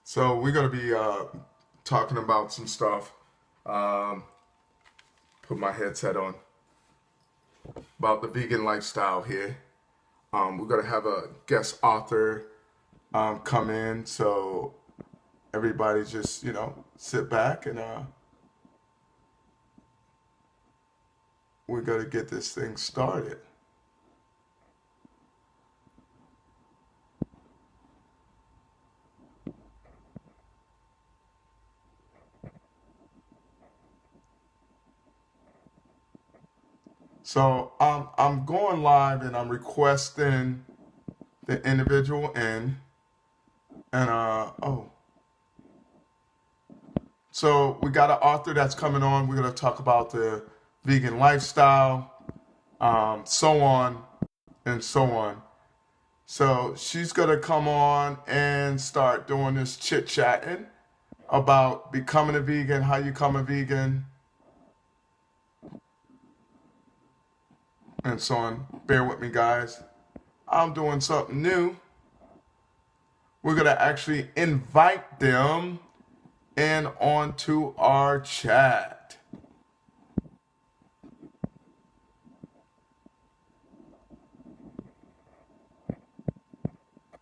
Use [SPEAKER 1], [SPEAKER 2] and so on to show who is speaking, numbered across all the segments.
[SPEAKER 1] So we're gonna be talking about some stuff. Um, put my headset on about the vegan lifestyle here. We're gonna have a guest author come in, so everybody just sit back and we're gonna get this thing started. So I'm going live and I'm requesting the individual in, and so we got an author that's coming on. We're gonna talk about the vegan lifestyle, so on and so on. So she's gonna come on and start doing this chit chatting about becoming a vegan, how you become a vegan, and so on. Bear with me, guys. I'm doing something new. We're gonna actually invite them in onto our chat.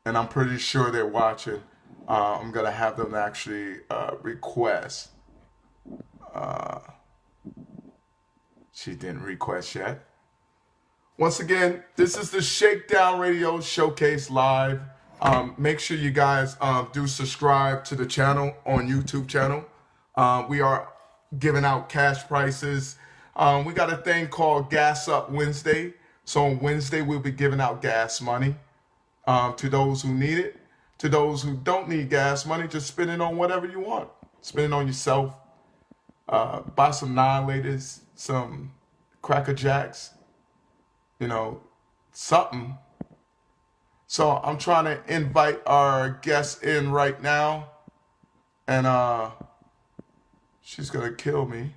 [SPEAKER 1] And I'm pretty sure they're watching. I'm gonna have them actually request. She didn't request yet. Once again, this is the Shakedown Radio Showcase Live. Make sure you guys do subscribe to the channel on YouTube channel. We are giving out cash prizes. We got a thing called Gas Up Wednesday. So on Wednesday, we'll be giving out gas money to those who need it. To those who don't need gas money, just spend it on whatever you want. Spend it on yourself. Buy some Nihilators, some Cracker Jacks, something. So I'm trying to invite our guest in right now, and she's gonna kill me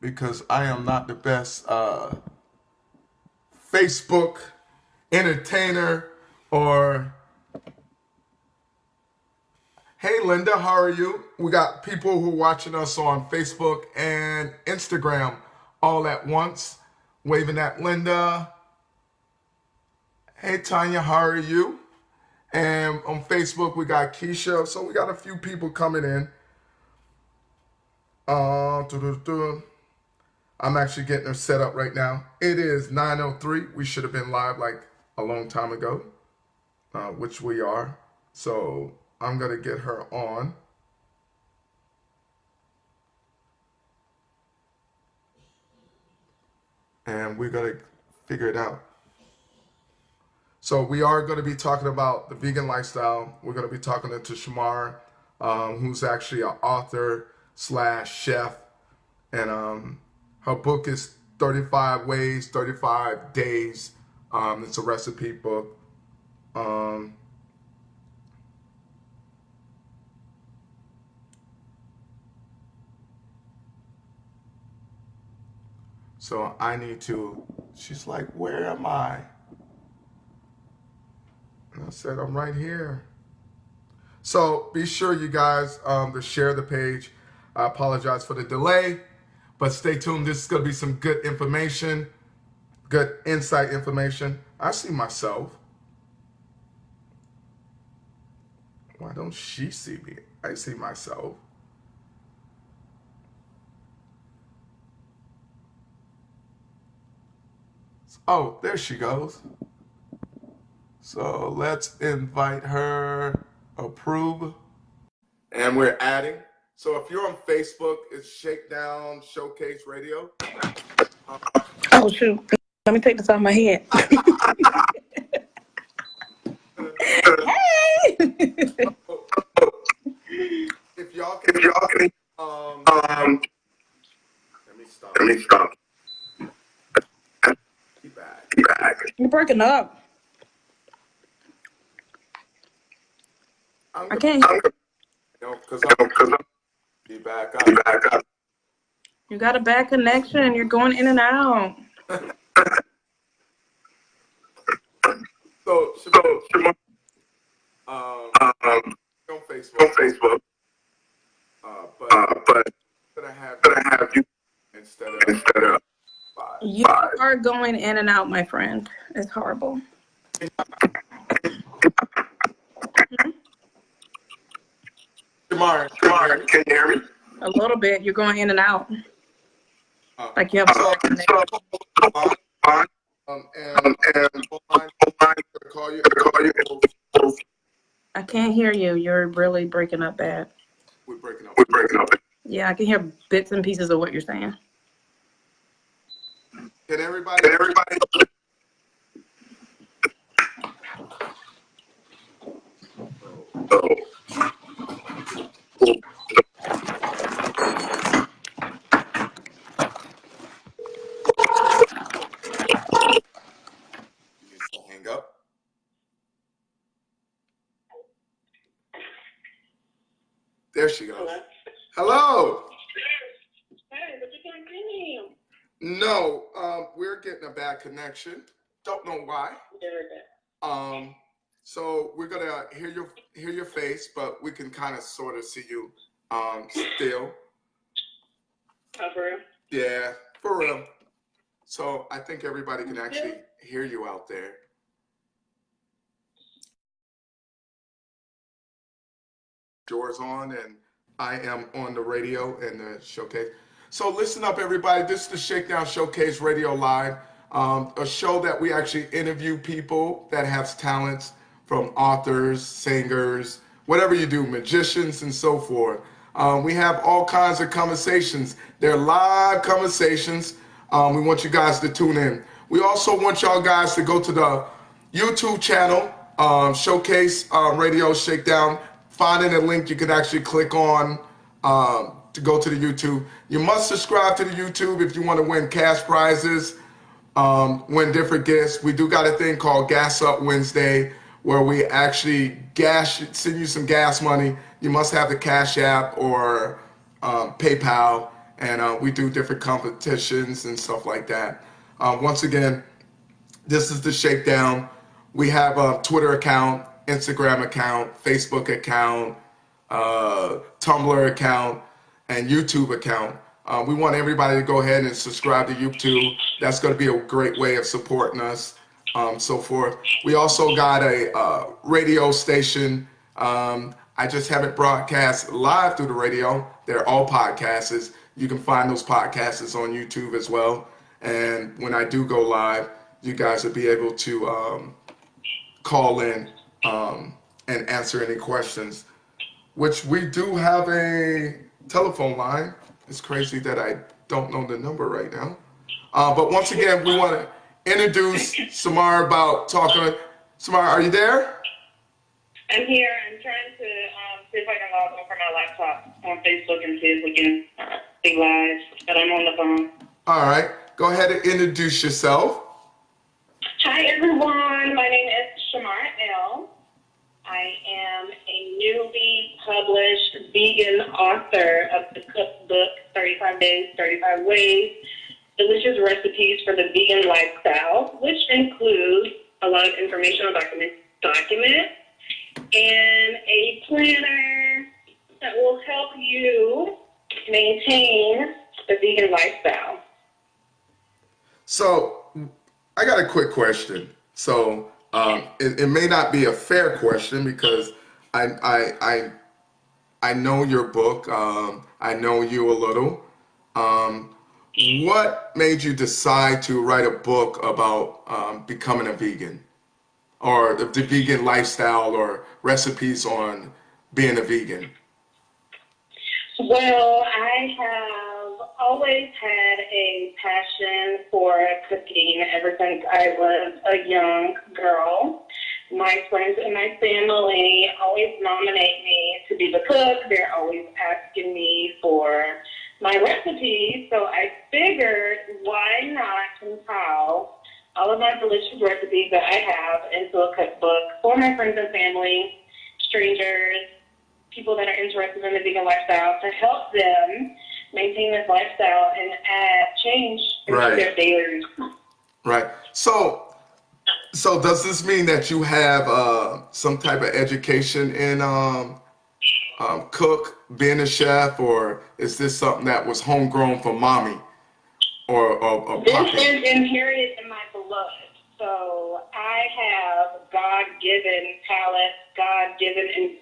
[SPEAKER 1] because I am not the best Facebook entertainer or. Hey Linda, how are you? We got people who are watching us on Facebook and Instagram all at once, waving at Linda. Hey Tanya, how are you? And on Facebook we got Keisha, so we got a few people coming in. I'm actually getting her set up right now. It is 9:03. We should have been live like a long time ago, which we are. So I'm gonna get her on. And we're gonna figure it out. So we are going to be talking about the vegan lifestyle. We're going to be talking to Shamar, who's actually an author / chef. And her book is 35 Ways, 35 Days. It's a recipe book. So I need to, she's like, where am I? And I said, I'm right here. So be sure you guys to share the page. I apologize for the delay, but stay tuned. This is going to be some good information, good insight information. I see myself. Why don't she see me? I see myself. Oh, there she goes. So let's invite her, approve. And we're adding. So if you're on Facebook, it's Shakedown Showcase Radio.
[SPEAKER 2] Oh, shoot. Let me take this off my head. Hey!
[SPEAKER 1] If y'all can, let me stop. Be back.
[SPEAKER 2] You're breaking up. I can't.
[SPEAKER 1] Because I'm be back up.
[SPEAKER 2] You got a bad connection. You're going in and out.
[SPEAKER 1] So, Shamar, on Facebook. But gonna have you instead of
[SPEAKER 2] You are going in and out, my friend. It's horrible.
[SPEAKER 1] Shamar, can you hear me?
[SPEAKER 2] A little bit. You're going in and out. Like you have
[SPEAKER 1] and call you.
[SPEAKER 2] I can't hear you. You're really breaking up bad.
[SPEAKER 1] We're breaking up.
[SPEAKER 2] Yeah, I can hear bits and pieces of what you're saying.
[SPEAKER 1] Can everybody? Hang up. There she goes. Hello.
[SPEAKER 2] Hey, but you can't hear me.
[SPEAKER 1] No, we're getting a bad connection. Don't know why. So we're gonna hear your face, but we can kind of sort of see you still.
[SPEAKER 2] Oh, for real?
[SPEAKER 1] Yeah, for real. So I think everybody can actually hear you out there. Doors on, and I am on the radio and the showcase. So listen up, everybody. This is the Shakedown Showcase Radio Live, a show that we actually interview people that have talents, from authors, singers, whatever you do, magicians, and so forth. We have all kinds of conversations. They're live conversations. We want you guys to tune in. We also want y'all guys to go to the YouTube channel, Showcase Radio Shakedown. Finding a link you can actually click on to go to the YouTube. You must subscribe to the YouTube if you want to win cash prizes, win different gifts. We do got a thing called Gas Up Wednesday, where we actually send you some gas money. You must have the Cash App or PayPal, and we do different competitions and stuff like that. Once again, this is the Shakedown. We have a Twitter account, Instagram account, Facebook account, Tumblr account, and YouTube account. We want everybody to go ahead and subscribe to YouTube. That's going to be a great way of supporting us, so forth. We also got a radio station. I just haven't broadcast live through the radio. They're all podcasts. You can find those podcasts on YouTube as well. And when I do go live, you guys will be able to call in and answer any questions, which we do have a telephone line. It's crazy that I don't know the number right now. But once again, we want to introduce Samar about talking. Samar, are you there?
[SPEAKER 2] I'm here. I'm trying to see if I can log on from my laptop on Facebook and see if we can be live, but I'm on the phone.
[SPEAKER 1] All right. Go ahead and introduce yourself.
[SPEAKER 2] Hi, everyone. My name is Shamar L. I am a newly published vegan author of the cookbook, 35 Days, 35 Ways, Delicious Recipes for the Vegan Lifestyle, which includes a lot of informational documents and a planner that will help you maintain the vegan lifestyle.
[SPEAKER 1] So I got a quick question. So it may not be a fair question because I know your book. I know you a little. What made you decide to write a book about becoming a vegan, or the vegan lifestyle, or recipes on being a vegan?
[SPEAKER 2] Well, I have always had a passion for cooking ever since I was a young girl. My friends and my family always nominate me to be the cook. They're always asking me for my recipes. So I figured, why not compile all of my delicious recipes that I have into a cookbook for my friends and family, strangers, people that are interested in the vegan lifestyle, to help them maintain this lifestyle and add change into their daily routine.
[SPEAKER 1] Right. So So does this mean that you have some type of education in cook, being a chef, or is this something that was homegrown from mommy or
[SPEAKER 2] This
[SPEAKER 1] poppy?
[SPEAKER 2] is inherited in my blood. So I have God-given talent, God-given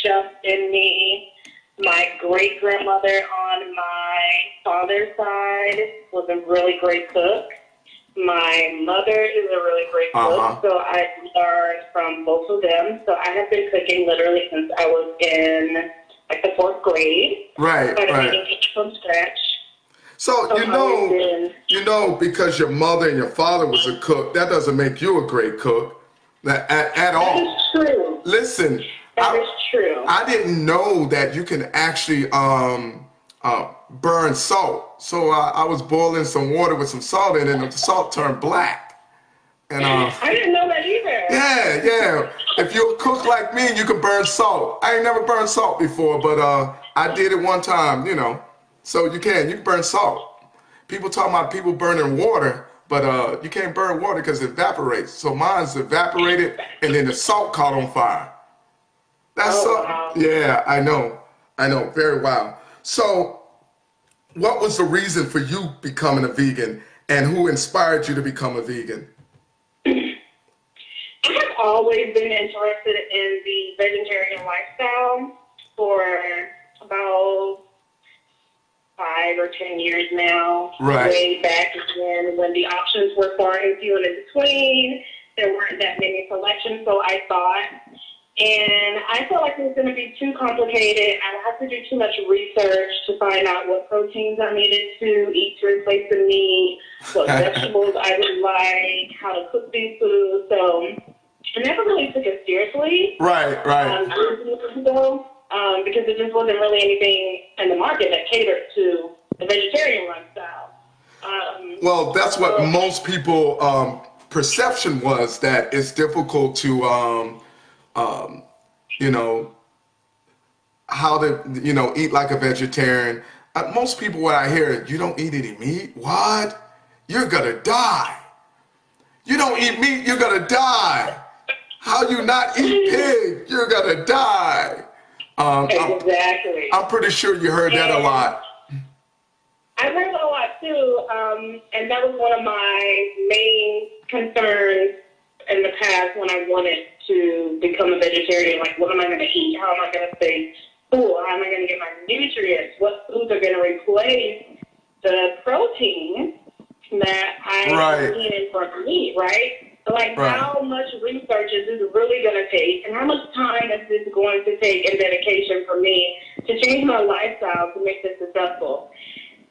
[SPEAKER 2] chef in me. My great-grandmother on my father's side was a really great cook. My mother is a really great cook,
[SPEAKER 1] Uh-huh.
[SPEAKER 2] so I learned from both of them. So I have been cooking literally since I was in like the fourth grade.
[SPEAKER 1] Right,
[SPEAKER 2] Started
[SPEAKER 1] right.
[SPEAKER 2] making cookies from scratch.
[SPEAKER 1] So
[SPEAKER 2] So I've always been.
[SPEAKER 1] because your mother and your father was a cook, that doesn't make you a great cook at
[SPEAKER 2] That is
[SPEAKER 1] all.
[SPEAKER 2] true.
[SPEAKER 1] Listen,
[SPEAKER 2] That is true.
[SPEAKER 1] I didn't know that you can actually burn salt. So I was boiling some water with some salt in it, and the salt turned black. And
[SPEAKER 2] I didn't know that either.
[SPEAKER 1] yeah, yeah. If you're a cook like me, you can burn salt. I ain't never burned salt before, but I did it one time, you know. So you can burn salt. People talk about people burning water, but you can't burn water because it evaporates. So mine's evaporated, and then the salt caught on fire. That's
[SPEAKER 2] Oh,
[SPEAKER 1] so,
[SPEAKER 2] wow.
[SPEAKER 1] yeah, I know, very wild. So, what was the reason for you becoming a vegan, and who inspired you to become a vegan?
[SPEAKER 2] I have always been interested in the vegetarian lifestyle for about 5 or 10 years now.
[SPEAKER 1] Right.
[SPEAKER 2] Way back when the options were far and few and in between. There weren't that many selections, so I thought. And I felt like it was going to be too complicated. I would have to do too much research to find out what proteins I needed to eat to replace the meat, what vegetables I would like, how to cook these foods. So I never really took it seriously.
[SPEAKER 1] Right, right.
[SPEAKER 2] Years ago, because there just wasn't really anything in the market that catered to the vegetarian lifestyle.
[SPEAKER 1] Well, that's what
[SPEAKER 2] so
[SPEAKER 1] most people perception was, that it's difficult to you know, how to, eat like a vegetarian. Most people, when I hear, you don't eat any meat, what? You're gonna die. You don't eat meat, you're gonna die. How you not eat pig? You're gonna die.
[SPEAKER 2] exactly.
[SPEAKER 1] I'm pretty sure you heard that a
[SPEAKER 2] And
[SPEAKER 1] lot.
[SPEAKER 2] I heard a lot too, and that was one of my main concerns in the past when I wanted to become a vegetarian. Like, what am I going to eat? How am I going to stay full? How am I going to get my nutrients? What foods are going to replace the protein that I
[SPEAKER 1] Right,
[SPEAKER 2] am eating from meat, right? So, like,
[SPEAKER 1] right,
[SPEAKER 2] how much research is this really going to take, and how much time is this going to take and dedication for me to change my lifestyle to make this successful?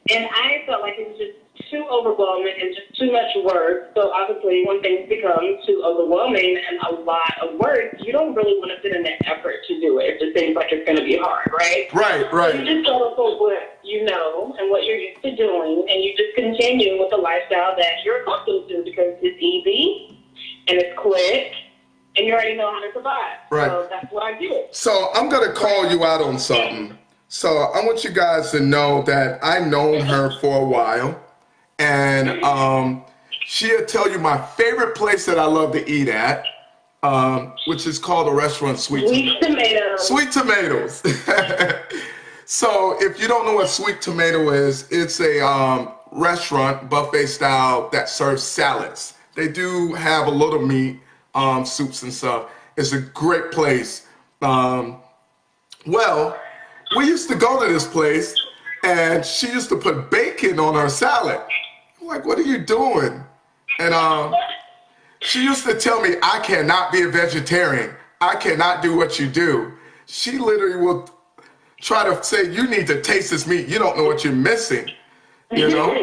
[SPEAKER 2] And I felt like it was just too overwhelming and just too much work. So obviously when things become too overwhelming and a lot of work, you don't really want to put in that effort to do it. It just seems like it's going to be hard, right?
[SPEAKER 1] right,
[SPEAKER 2] So you
[SPEAKER 1] right.
[SPEAKER 2] just go for what you know and what you're used to doing, and you just continue with the lifestyle that you're accustomed to because it's easy and it's quick and you already know how to survive.
[SPEAKER 1] Right.
[SPEAKER 2] So that's what I did.
[SPEAKER 1] So I'm gonna call
[SPEAKER 2] Right.
[SPEAKER 1] you out on something. So I want you guys to know that I've known her for a while, and she'll tell you my favorite place that I love to eat at, which is called a restaurant
[SPEAKER 2] Sweet tomatoes.
[SPEAKER 1] Sweet Tomatoes. So if you don't know what Sweet Tomato is, it's a restaurant, buffet style, that serves salads. They do have a little meat, soups and stuff. It's a great place. Well, we used to go to this place, and she used to put bacon on her salad. I'm like, what are you doing? And she used to tell me, I cannot be a vegetarian. I cannot do what you do. She literally will try to say, you need to taste this meat. You don't know what you're missing, you know?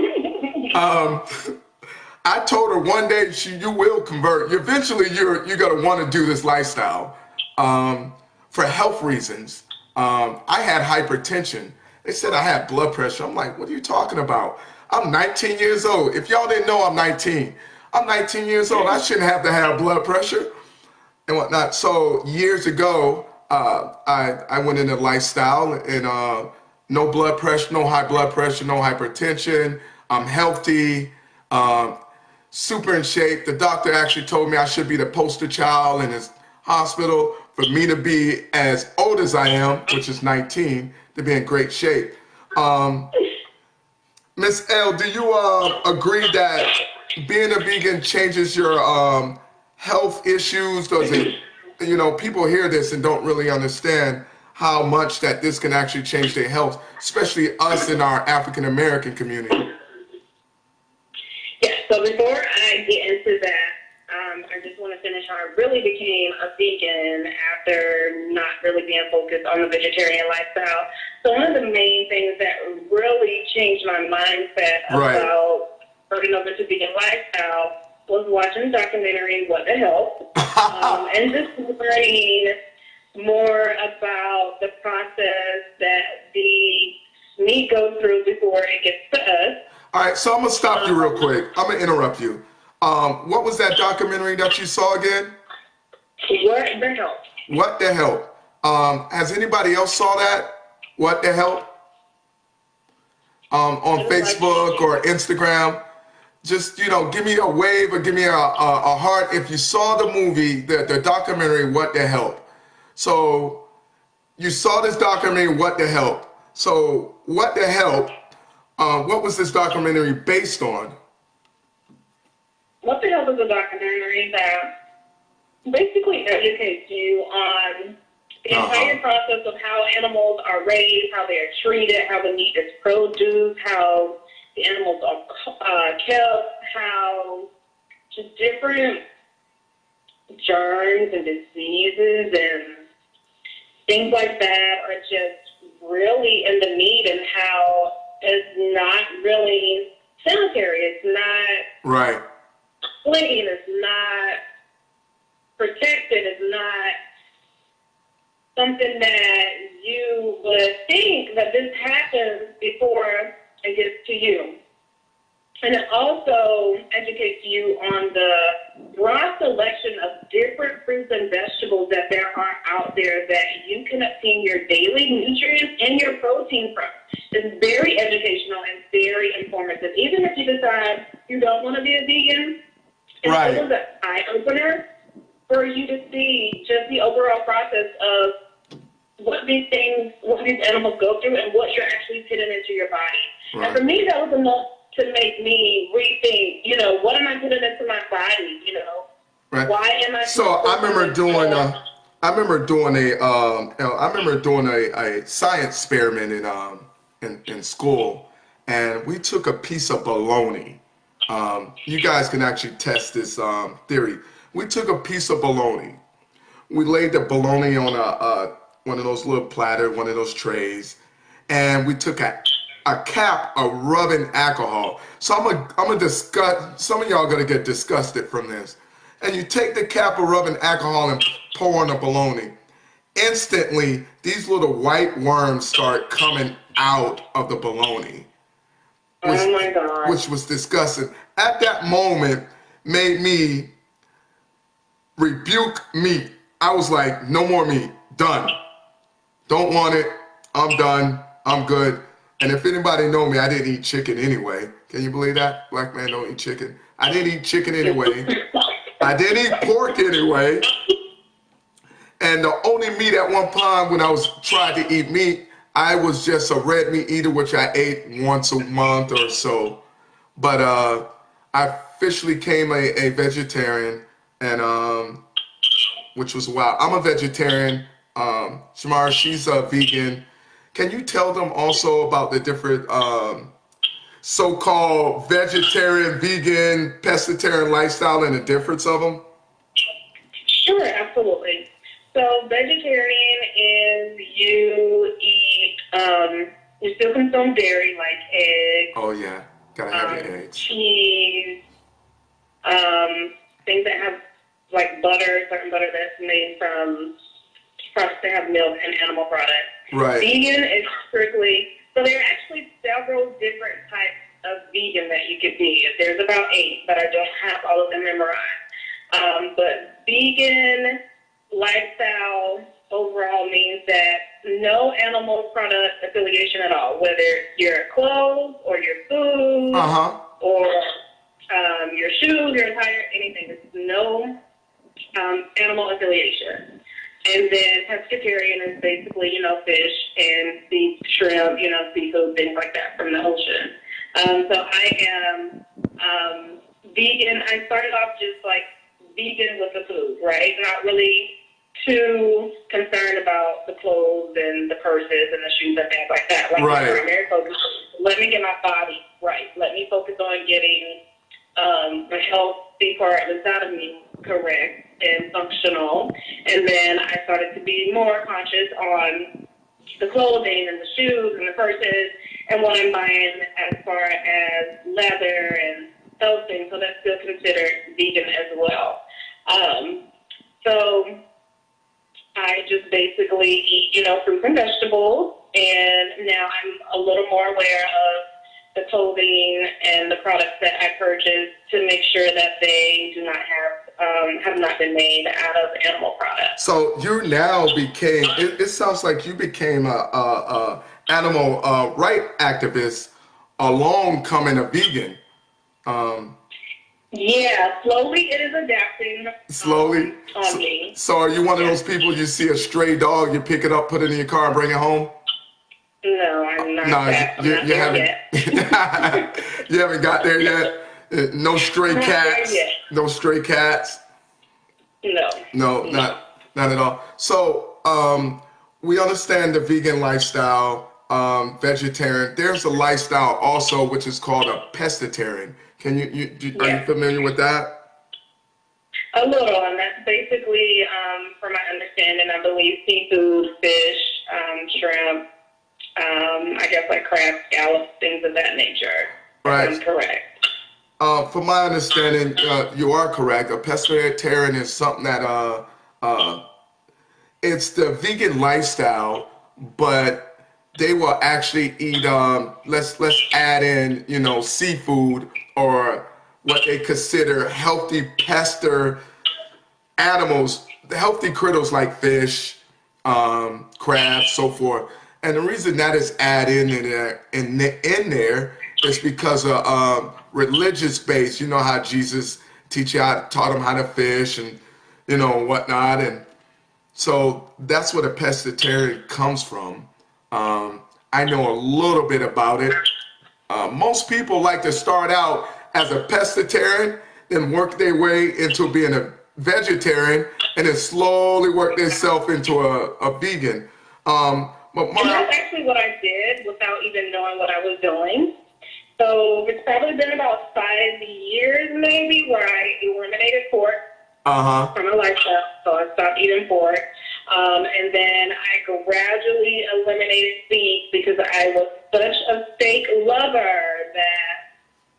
[SPEAKER 1] I told her one day, you will convert. Eventually, you're gonna want to do this lifestyle for health reasons. I had hypertension. They said I had blood pressure. I'm like, what are you talking about? I'm 19 years old. If y'all didn't know, I'm 19. I'm 19 years old. I shouldn't have to have blood pressure and whatnot. So years ago, I went into lifestyle, and no blood pressure, no high blood pressure, no hypertension. I'm healthy. super in shape. The doctor actually told me I should be the poster child in his hospital for me to be as old as I am, which is 19, to be in great shape. Um, Miss L, do you agree that being a vegan changes your health issues? Does it, people hear this and don't really understand how much that this can actually change their health, especially us in our African American community.
[SPEAKER 2] Yeah, so before I get into that, I just want to finish how I really became a vegan after not really being focused on the vegetarian lifestyle. So one of the main things that really changed my mindset about starting over to vegan lifestyle was watching the documentary What the Health, and just learning more about the process that the meat goes through before it gets to us.
[SPEAKER 1] All right, so I'm gonna stop you real quick. I'm gonna interrupt you. What was that documentary that you saw again?
[SPEAKER 2] What the Health.
[SPEAKER 1] What the Hell? Has anybody else saw that? What the Hell? On Facebook or Instagram? Just, give me a wave or give me a heart if you saw the movie, the documentary, What the Hell. So you saw this documentary, What the Hell. So What the Hell, what was this documentary based on?
[SPEAKER 2] What the Hell is a documentary that basically educates you on the entire process of how animals are raised, how they are treated, how the meat is produced, how the animals are kept, how just different germs and diseases and things like that are just really in the meat, and how it's not really sanitary. It's not clean. It's not protected. It's not something that you would think that this happens before it gets to you. And it also educates you on the broad selection of different fruits and vegetables that there are out there that you can obtain your daily nutrients and your protein from. It's very educational and very informative. Even if you decide you don't want to be a vegan, it was an eye-opener for you to see just the overall process of what these animals go through and what you're actually putting into your body. And for me, that was enough to make me rethink, what am I putting into my body, Why am I...
[SPEAKER 1] So I remember doing a science experiment in school, and we took a piece of bologna. You guys can actually test this theory. We took a piece of bologna. We laid the bologna on one of those little platters, one of those trays, and we took a cap of rubbing alcohol. So I'm gonna discuss. Some of y'all are gonna get disgusted from this. And you take the cap of rubbing alcohol and pour on the bologna. Instantly, these little white worms start coming out of the bologna.
[SPEAKER 2] Oh my God.
[SPEAKER 1] Which was disgusting. At that moment, made me rebuke meat. I was like, no more meat. Done. Don't want it. I'm done. I'm good. And if anybody know me, I didn't eat chicken anyway. Can you believe that? Black man don't eat chicken. I didn't eat chicken anyway. I didn't eat pork anyway. And the only meat at one time when I was trying to eat meat, I was just a red meat eater, which I ate once a month or so. But I officially became a vegetarian, and which was wild. I'm a vegetarian. Shamara, she's a vegan. Can you tell them also about the different so-called vegetarian, vegan, pescatarian lifestyle and the difference of them?
[SPEAKER 2] Sure, absolutely. So vegetarian is you eat, you still consume dairy like eggs.
[SPEAKER 1] Oh yeah, gotta have your eggs.
[SPEAKER 2] Cheese, things that have like butter, certain butter that's made from products that have milk and animal products.
[SPEAKER 1] Right.
[SPEAKER 2] Vegan is strictly, so there are actually several different types of vegan that you could be. There's about 8, but I don't have all of them memorized. But vegan lifestyle overall means that no animal product affiliation at all, whether your clothes or your food or your shoes, your attire, anything. There's no animal affiliation. And then pescatarian is basically, fish and shrimp, seafood, things like that from the ocean. So I am vegan. I started off just like vegan with the food, right? Not really too concerned about the clothes and the purses and the shoes and things like that. Like
[SPEAKER 1] Right.
[SPEAKER 2] my primary focus, let me get my body right. Let me focus on getting the healthy part inside of me correct and functional. And then I started to be more conscious on the clothing and the shoes and the purses and what I'm buying as far as leather and those things. So that's still considered vegan as well. So I just basically eat, fruits and vegetables. And now I'm a little more aware of the clothing and the products that I purchase to make sure that they do not have not been made out of animal products.
[SPEAKER 1] So you now became, it sounds like you became a animal right activist along coming a vegan.
[SPEAKER 2] Yeah, slowly it is adapting.
[SPEAKER 1] Slowly?
[SPEAKER 2] On me.
[SPEAKER 1] So are you one of those people, you see a stray dog, you pick it up, put it in your car and bring it home?
[SPEAKER 2] No, I'm not
[SPEAKER 1] No,
[SPEAKER 2] that. I'm not
[SPEAKER 1] you
[SPEAKER 2] there
[SPEAKER 1] haven't.
[SPEAKER 2] yet.
[SPEAKER 1] You haven't got there yet. No stray
[SPEAKER 2] Not there
[SPEAKER 1] cats.
[SPEAKER 2] yet.
[SPEAKER 1] No stray cats.
[SPEAKER 2] No.
[SPEAKER 1] No, not at all. So we understand the vegan lifestyle, vegetarian. There's a lifestyle also which is called a pescatarian. Are you familiar with that?
[SPEAKER 2] A little, and that's basically, from my understanding, I believe seafood, fish, shrimp, I guess like crab, scallops, things of that nature.
[SPEAKER 1] Right.
[SPEAKER 2] That's correct.
[SPEAKER 1] From my understanding, you are correct. A pescatarian is something that it's the vegan lifestyle, but they will actually eat. Let's add in seafood or what they consider healthy pester animals, the healthy critters like fish, crabs, so forth. And the reason that is added in there is because of religious base. You know how Jesus taught them how to fish and whatnot, and so that's where the pescatarian comes from. I know a little bit about it. Most people like to start out as a pescatarian, then work their way into being a vegetarian, and then slowly work themselves into a vegan. But
[SPEAKER 2] And that's actually what I did without even knowing what I was doing. So it's probably been about 5 years maybe where I eliminated pork from my lifestyle. So I stopped eating pork. And then I gradually eliminated beef because I was such a steak lover that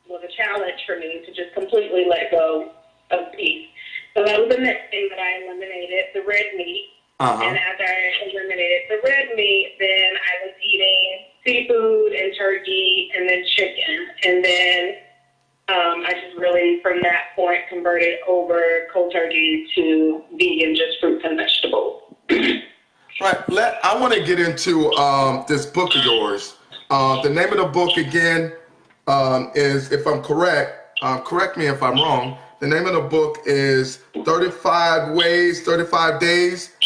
[SPEAKER 2] was a challenge for me to just completely let go of beef. So that was the next thing that I eliminated, the red meat. And after I eliminated the red meat, then I was eating seafood and turkey and then chicken. And then I just really, from that point, converted over cold turkey to vegan, just fruits and vegetables.
[SPEAKER 1] Right. I want to get into this book of yours. The name of the book again is, if I'm correct, correct me if I'm wrong. The name of the book is 35 Ways, 35 Days,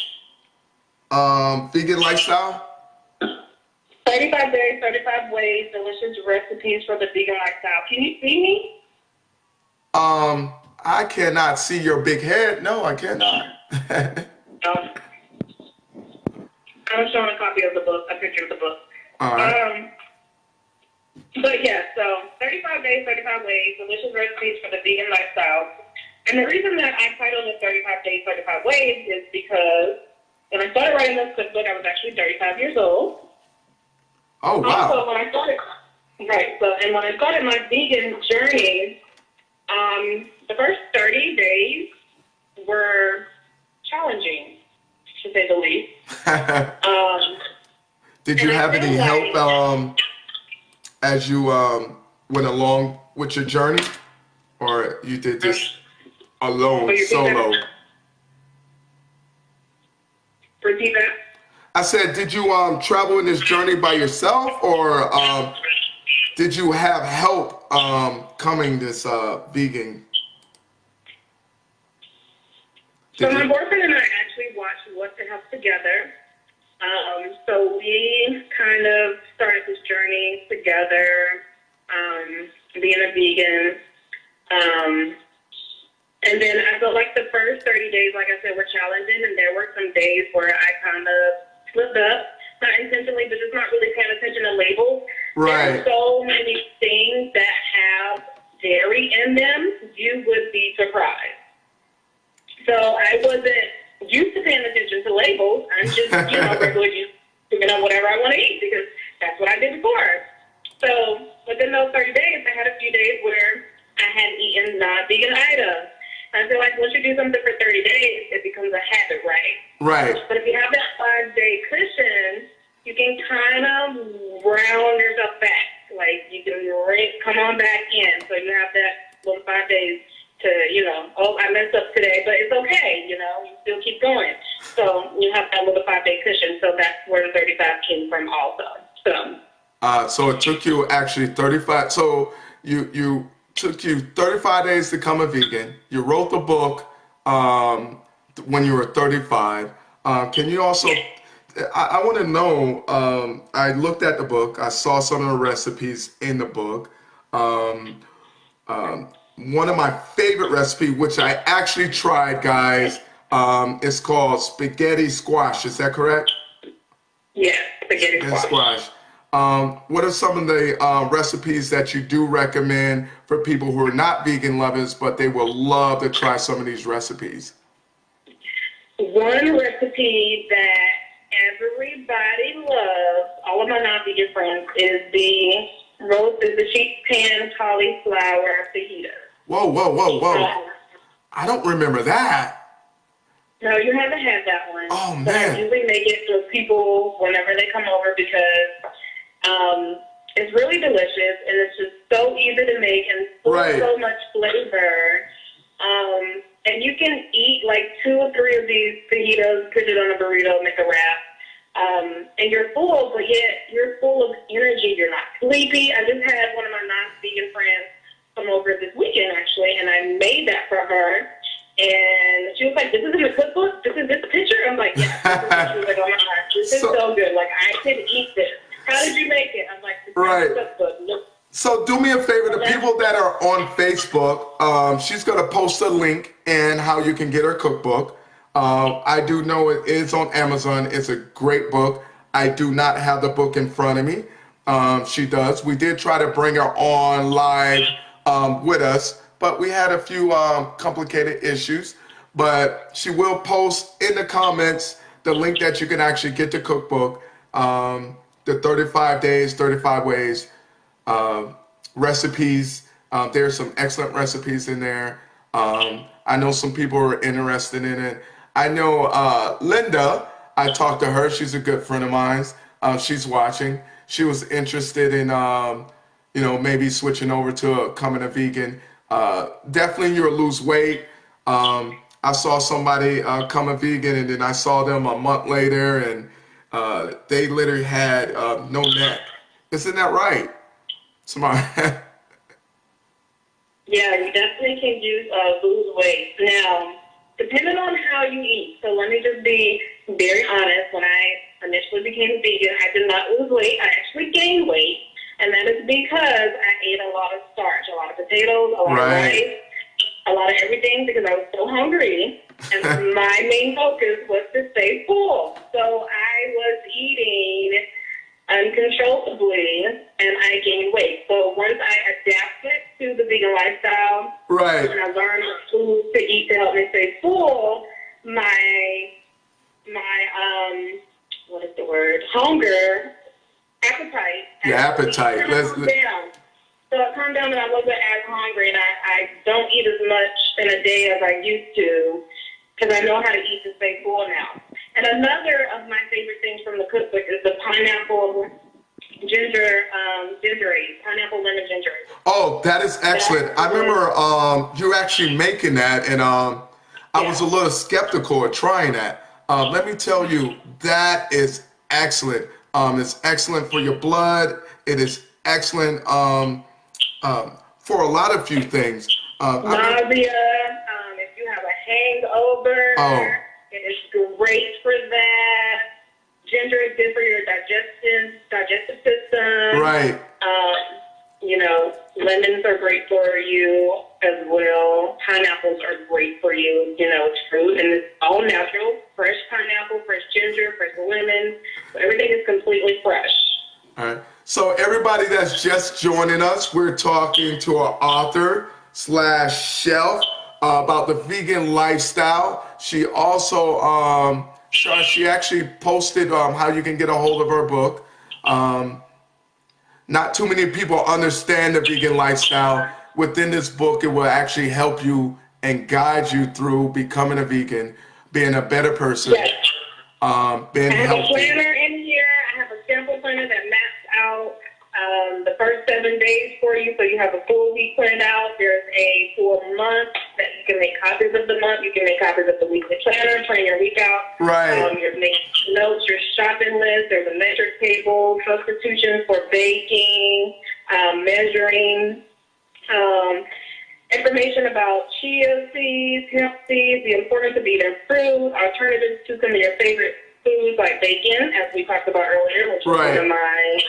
[SPEAKER 1] Vegan Lifestyle.
[SPEAKER 2] 35 days, 35 ways, delicious recipes for the vegan lifestyle. Can you see me?
[SPEAKER 1] I cannot see your big head. No, I cannot.
[SPEAKER 2] I'm showing a copy of the book, a picture of the book.
[SPEAKER 1] All right.
[SPEAKER 2] But yeah, so 35 days, 35 ways, delicious recipes for the vegan lifestyle. And the reason that I titled it 35 days, 35 ways is because when I started writing this cookbook, I was actually 35 years old.
[SPEAKER 1] Oh, wow.
[SPEAKER 2] Also, when I started my vegan journey, the first 30 days were challenging, to say the least.
[SPEAKER 1] Did you have any help as you went along with your journey, or you did this alone, solo?
[SPEAKER 2] Repeat that.
[SPEAKER 1] I said, did you travel in this journey by yourself, or did you have help coming this vegan?
[SPEAKER 2] So
[SPEAKER 1] Did
[SPEAKER 2] my
[SPEAKER 1] you?
[SPEAKER 2] boyfriend and I actually watched What the Health together. So we kind of started this journey together, being a vegan. And then I felt like the first 30 days, like I said, were challenging, and there were some days where I kind of slipped up, not intentionally, but just not really paying attention to labels. There
[SPEAKER 1] Right.
[SPEAKER 2] are so many things that have dairy in them, you would be surprised. So I wasn't used to paying attention to labels. I'm just, regular used to picking up whatever I want to eat because that's what I did before. So within those 30 days, I had a few days where I hadn't eaten non-vegan items. I feel like once you do something for 30 days, it becomes a habit, right?
[SPEAKER 1] Right.
[SPEAKER 2] But if you have that 5-day cushion, you can kind of round yourself back. Like you can come on back in. So you have that little 5 days to, oh, I messed up today, but it's okay, you still keep going. So you have that little 5-day cushion. So that's where the 35 came from also.
[SPEAKER 1] So it took you actually 35. So you took you 35 days to become a vegan. You wrote the book when you were 35. Can you also? I want to know. I looked at the book. I saw some of the recipes in the book. One of my favorite recipe, which I actually tried, guys, is called spaghetti squash. Is that correct?
[SPEAKER 2] Yeah, spaghetti squash.
[SPEAKER 1] What are some of the recipes that you do recommend for people who are not vegan lovers, but they will love to try some of these recipes?
[SPEAKER 2] One recipe that everybody loves, all of my non-vegan friends, is the sheet pan cauliflower fajita.
[SPEAKER 1] Whoa. I don't remember that.
[SPEAKER 2] No, you haven't had that one.
[SPEAKER 1] Oh, man.
[SPEAKER 2] But I usually make it for people whenever they come over because it's really delicious and it's just so easy to make and full of so much flavor. And you can eat like 2 or 3 of these fajitas, put it on a burrito, make a wrap. And you're full, but yet you're full of energy. You're not sleepy. I just had one of my non-vegan friends come over this weekend, actually, and I made that for her. And she was like, "This is in the cookbook? This is this picture?" I'm like, "Yeah." She was like, "Oh my gosh, this is so good. Like, I could eat this. How did you make it?" I'm like, "This is the cookbook. Look."
[SPEAKER 1] So do me a favor, the people that are on Facebook, she's going to post a link and how you can get her cookbook. I do know it is on Amazon. It's a great book. I do not have the book in front of me. She does. We did try to bring her on live with us, but we had a few complicated issues. But she will post in the comments the link that you can actually get the cookbook, the 35 days, 35 ways. Recipes. There's some excellent recipes in there. I know some people are interested in it. I know Linda, I talked to her. She's a good friend of mine. She's watching. She was interested in, maybe switching over to becoming a vegan. Definitely you'll lose weight. I saw somebody come a vegan and then I saw them a month later and they literally had no neck. Isn't that right? Smart.
[SPEAKER 2] Yeah, you definitely can lose weight. Now, depending on how you eat, so let me just be very honest. When I initially became vegan, I did not lose weight. I actually gained weight, and that is because I ate a lot of starch, a lot of potatoes, a lot of rice, a lot of everything because I was so hungry, and my main focus was to stay full. So I was eating uncontrollably, and I gained weight. So once I adapted to the vegan lifestyle, and I learned what food to eat to help me stay full, my what is the word? Appetite.
[SPEAKER 1] Your appetite.
[SPEAKER 2] Calmed down. So it calmed down, and I wasn't as hungry, and I don't eat as much in a day as I used to, because I know how to eat to stay full now. And another of my favorite things from the cookbook is the pineapple pineapple lemon ginger ale.
[SPEAKER 1] Oh, that is excellent. I remember you actually making that, and I was a little skeptical of trying that. Let me tell you, that is excellent. It's excellent for your blood. It is excellent for a lot of few things.
[SPEAKER 2] Nausea, if you have a
[SPEAKER 1] Oh,
[SPEAKER 2] hangover, it is great for that. Ginger is good for your digestive system.
[SPEAKER 1] right.
[SPEAKER 2] Lemons are great for you as well. Pineapples are great for you. It's fruit and it's all natural. Fresh pineapple, fresh ginger, fresh lemon. So everything is completely fresh.
[SPEAKER 1] All right. So everybody that's just joining us, we're talking to our author slash chef about the vegan lifestyle. She also, she actually posted how you can get a hold of her book. Not too many people understand the vegan lifestyle. Within this book, it will actually help you and guide you through becoming a vegan, being a better person,
[SPEAKER 2] Yes.
[SPEAKER 1] being
[SPEAKER 2] I have a
[SPEAKER 1] healthy.
[SPEAKER 2] planner in here. I have a sample planner that maps out the first 7 days for you, so you have a full week planned out. There's a full month that you can make copies of the month. You can make copies of the weekly planner, plan your week out.
[SPEAKER 1] Right.
[SPEAKER 2] Your notes, your shopping list. There's a metric table, substitutions for baking, measuring. Information about chia seeds, hemp seeds, the importance of eating fruit, alternatives to some of your favorite foods like bacon, as we talked about earlier, which was one of my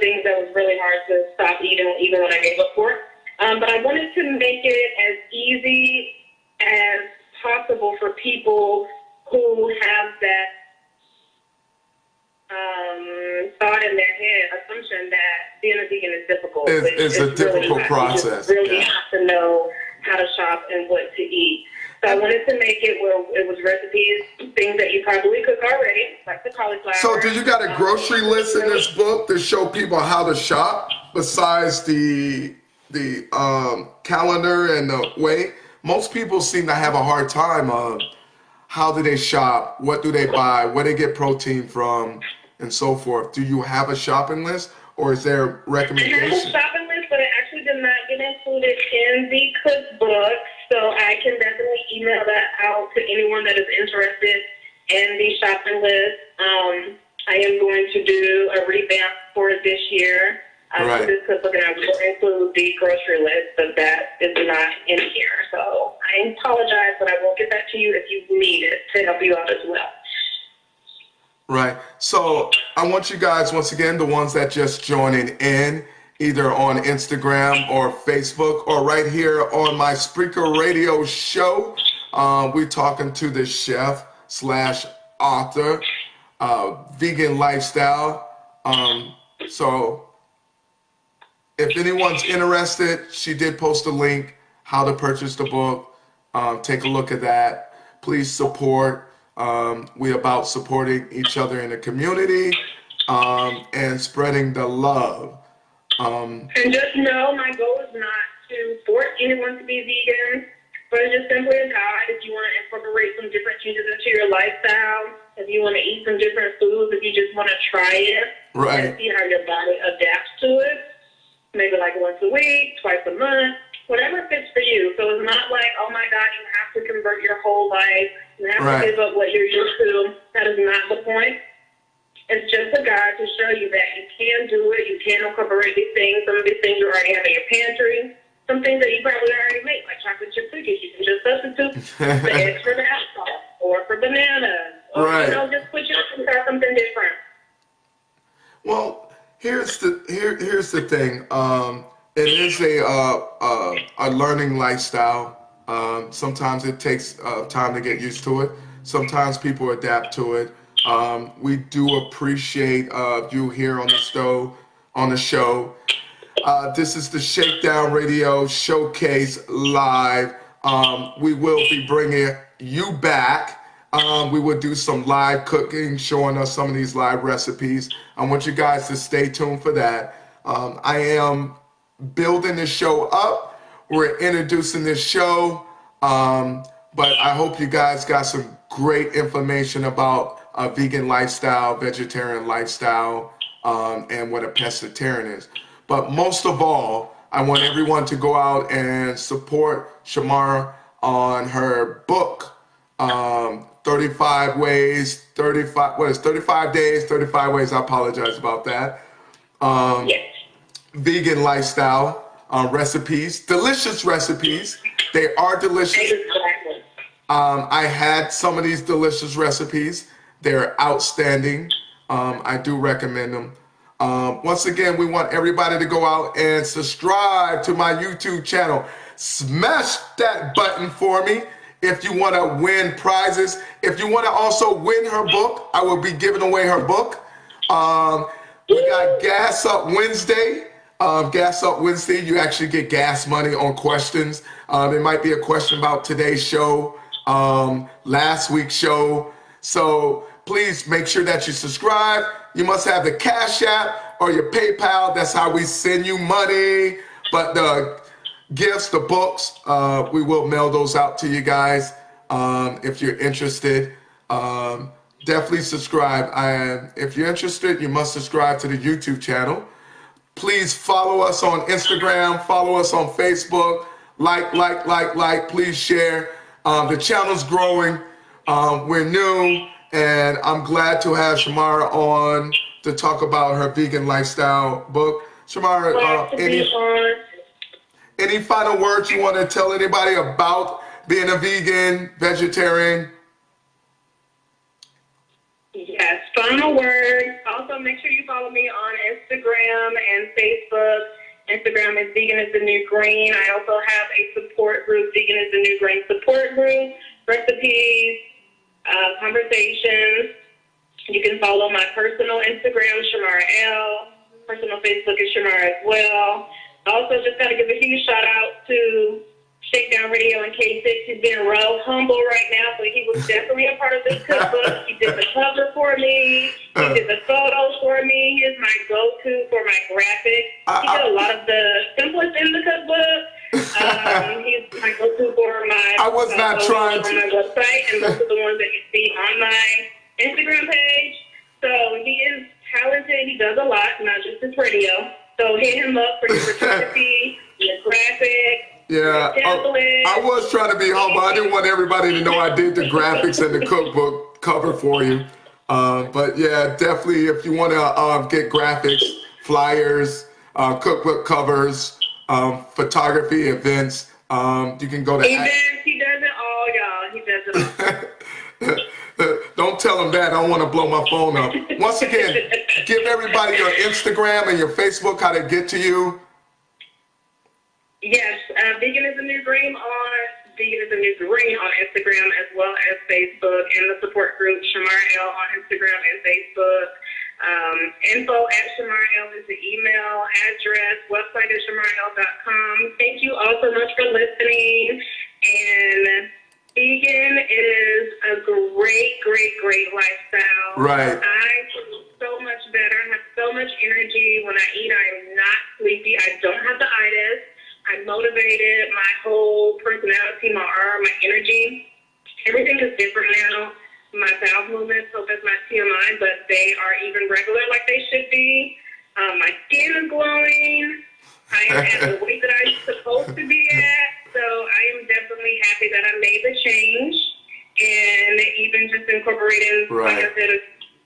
[SPEAKER 2] things that was really hard to stop eating even when I gave up for it. But I wanted to make it as easy as possible for people who have that thought in their head, assumption that being a vegan is difficult.
[SPEAKER 1] It's a difficult
[SPEAKER 2] really
[SPEAKER 1] process.
[SPEAKER 2] You really have to know how to shop and what to eat. So I wanted to make it where it was recipes, things that you probably cook already, like the cauliflower.
[SPEAKER 1] So do you got a grocery list in this book to show people how to shop besides the calendar and the weight? Most people seem to have a hard time on how do they shop, what do they buy, where they get protein from, and so forth. Do you have a shopping list, or is there
[SPEAKER 2] I have a
[SPEAKER 1] recommendations?
[SPEAKER 2] shopping list, but it actually did not get included in the cookbook, so I can definitely email that out to anyone that is interested in the shopping list. I am going to do a revamp for this year
[SPEAKER 1] Right.
[SPEAKER 2] for this cookbook, and I will include the grocery list, but that is not in here. So I apologize, but I will get that to you if you need it to help you out as well.
[SPEAKER 1] Right. So I want you guys, once again, the ones that just joining in, either on Instagram or Facebook or right here on my Spreaker Radio show, we're talking to the chef slash author, vegan lifestyle. So if anyone's interested, she did post a link how to purchase the book. Take a look at that. Please support. We're about supporting each other in the community and spreading the love.
[SPEAKER 2] And just know my goal is not to force anyone to be vegan, but it's just simply a guide if you want to incorporate some different changes into your lifestyle, if you want to eat some different foods, if you just want to try it
[SPEAKER 1] Right.
[SPEAKER 2] and see how your body adapts to it. Maybe like once a week, twice a month, whatever fits for you. So it's not like, oh my God, you have to convert your whole life. You have
[SPEAKER 1] Right.
[SPEAKER 2] to give up what you're used to. That is not the point. It's just a guide to show you that you can do it. You can incorporate these things. Some of these things you already have in your pantry. Some things that you probably already make, like chocolate chip cookies. You can just substitute the eggs for the alcohol or for bananas. Or,
[SPEAKER 1] Right.
[SPEAKER 2] just switch it up and try something different.
[SPEAKER 1] Well, here's the thing. It is a learning lifestyle. Sometimes it takes time to get used to it. Sometimes people adapt to it. We do appreciate you here on the show. This is the Shakedown Radio Showcase Live. We will be bringing you back. We will do some live cooking, showing us some of these live recipes. I want you guys to stay tuned for that. I am building this show up. We're introducing this show. But I hope you guys got some great information about a vegan lifestyle, vegetarian lifestyle, and what a pescatarian is. But most of all, I want everyone to go out and support Shamara on her book, 35 ways, 35 days, 35 ways. I apologize about that.
[SPEAKER 2] Yes.
[SPEAKER 1] vegan lifestyle recipes, delicious recipes. They are delicious.
[SPEAKER 2] Exactly.
[SPEAKER 1] I had some of these delicious recipes. They're outstanding. I do recommend them. Once again, we want everybody to go out and subscribe to my YouTube channel. Smash that button for me if you want to win prizes. If you want to also win her book, I will be giving away her book. We got Gas Up Wednesday. Gas Up Wednesday, you actually get gas money on questions. There might be a question about today's show, last week's show. So please make sure that you subscribe. You must have the Cash App or your PayPal. That's how we send you money. But the gifts, the books, we will mail those out to you guys if you're interested. Definitely subscribe. If you're interested, you must subscribe to the YouTube channel. Please follow us on Instagram, follow us on Facebook, like, please share. The channel's growing, we're new, and I'm glad to have Shamara on to talk about her vegan lifestyle book. Shamara, any final words you want to tell anybody about being a vegan, vegetarian?
[SPEAKER 2] Yes, final word. Also, make sure you follow me on Instagram and Facebook. Instagram is Vegan is the New Green. I also have a support group, Vegan is the New Green support group, recipes, conversations. You can follow my personal Instagram, Shamara L. Personal Facebook is Shamara as well. Also, just got to give a huge shout out to ShakeDown Radio and K6. He's being real humble right now, but he was definitely a part of this cookbook. He did the cover for me. He did the photos for me. He is my go-to for my graphics. He did a lot of the templates in the cookbook. He's my go-to for my
[SPEAKER 1] I was not trying
[SPEAKER 2] on my website, and those are the ones that you see on my Instagram page. So he is talented. He does a lot, not just his radio. So hit him up for your photography, your graphics.
[SPEAKER 1] Yeah, I was trying to be humble. I didn't want everybody to know I did the graphics and the cookbook cover for you. But yeah, definitely if you want to get graphics, flyers, cookbook covers, photography, events, you can go to...
[SPEAKER 2] Events, he does it all, y'all. He does it all.
[SPEAKER 1] Don't tell him that. I don't want to blow my phone up. Once again, give everybody your Instagram and your Facebook, how to get to you.
[SPEAKER 2] Yes, Vegan is the New Green on Instagram as well as Facebook, and the support group Shamara L on Instagram and Facebook. Info at Shamara L is the email address. Website is shamarl.com. Thank you all so much for listening. And vegan is a great lifestyle.
[SPEAKER 1] Right.
[SPEAKER 2] I feel so much better. I have so much energy. When I eat, I am not sleepy. I don't have the itis. I'm motivated. My whole personality, my aura, my energy, everything is different now. My bowel movements, so that's my TMI, but they are even regular like they should be. My skin is glowing. I am at the weight that I'm supposed to be at. So I am definitely happy that I made the change. And even just incorporating, like I said,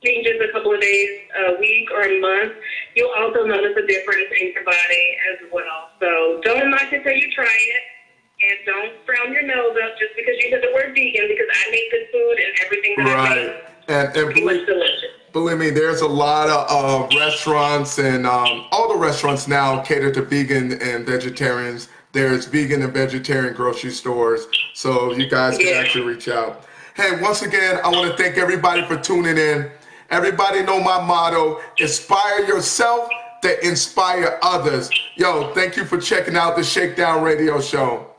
[SPEAKER 2] changes a couple of days, a week, or a month, you'll also notice a difference in your body as well. So don't knock it till you try it. And don't frown your nose up just because you said the word vegan, because I make good food and everything that I make
[SPEAKER 1] and
[SPEAKER 2] pretty much delicious.
[SPEAKER 1] Believe me, there's a lot of restaurants, and all the restaurants now cater to vegan and vegetarians. There's vegan and vegetarian grocery stores, so you guys can actually reach out. Hey, once again, I want to thank everybody for tuning in. Everybody know my motto: inspire yourself to inspire others. Yo, thank you for checking out the ShakeDown Radio Show.